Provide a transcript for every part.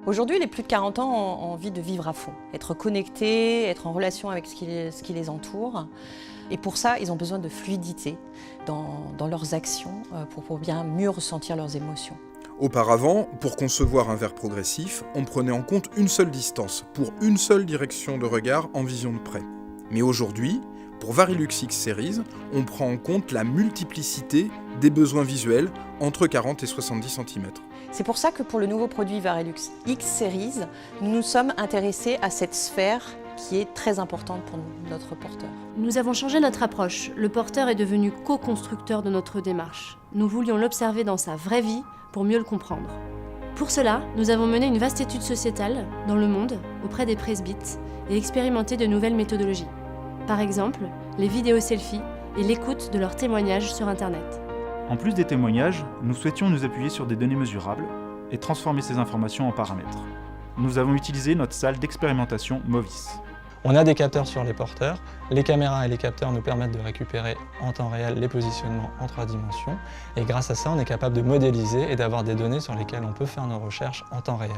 Aujourd'hui, les plus de 40 ans ont envie de vivre à fond, être connectés, être en relation avec ce qui les entoure. Et pour ça, ils ont besoin de fluidité dans leurs actions pour bien mieux ressentir leurs émotions. Auparavant, pour concevoir un verre progressif, on prenait en compte une seule distance, pour une seule direction de regard en vision de près. Mais aujourd'hui, pour Varilux X-Series, on prend en compte la multiplicité des besoins visuels entre 40 et 70 cm. C'est pour ça que pour le nouveau produit Varilux X-Series, nous nous sommes intéressés à cette sphère qui est très importante pour notre porteur. Nous avons changé notre approche. Le porteur est devenu co-constructeur de notre démarche. Nous voulions l'observer dans sa vraie vie pour mieux le comprendre. Pour cela, nous avons mené une vaste étude sociétale dans le monde, auprès des presbytes, et expérimenté de nouvelles méthodologies. Par exemple, les vidéos selfies et l'écoute de leurs témoignages sur Internet. En plus des témoignages, nous souhaitions nous appuyer sur des données mesurables et transformer ces informations en paramètres. Nous avons utilisé notre salle d'expérimentation Movis. On a des capteurs sur les porteurs. Les caméras et les capteurs nous permettent de récupérer en temps réel les positionnements en 3 dimensions. Et grâce à ça, on est capable de modéliser et d'avoir des données sur lesquelles on peut faire nos recherches en temps réel.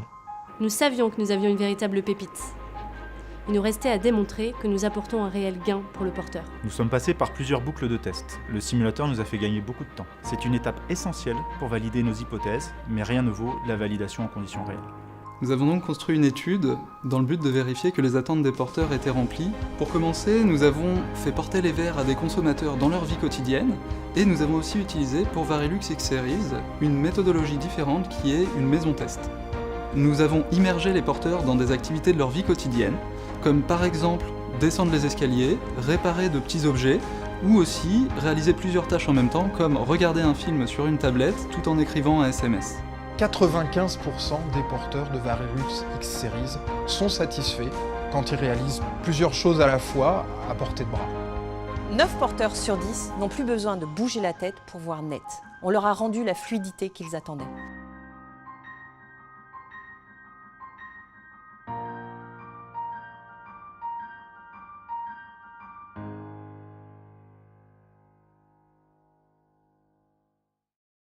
Nous savions que nous avions une véritable pépite. Il nous restait à démontrer que nous apportons un réel gain pour le porteur. Nous sommes passés par plusieurs boucles de tests. Le simulateur nous a fait gagner beaucoup de temps. C'est une étape essentielle pour valider nos hypothèses, mais rien ne vaut la validation en conditions réelles. Nous avons donc construit une étude dans le but de vérifier que les attentes des porteurs étaient remplies. Pour commencer, nous avons fait porter les verres à des consommateurs dans leur vie quotidienne et nous avons aussi utilisé pour Varilux X-Series une méthodologie différente qui est une maison test. Nous avons immergé les porteurs dans des activités de leur vie quotidienne, comme par exemple descendre les escaliers, réparer de petits objets, ou aussi réaliser plusieurs tâches en même temps, comme regarder un film sur une tablette tout en écrivant un SMS. 95% des porteurs de Varilux X-Series sont satisfaits quand ils réalisent plusieurs choses à la fois à portée de bras. 9 porteurs sur 10 n'ont plus besoin de bouger la tête pour voir net. On leur a rendu la fluidité qu'ils attendaient.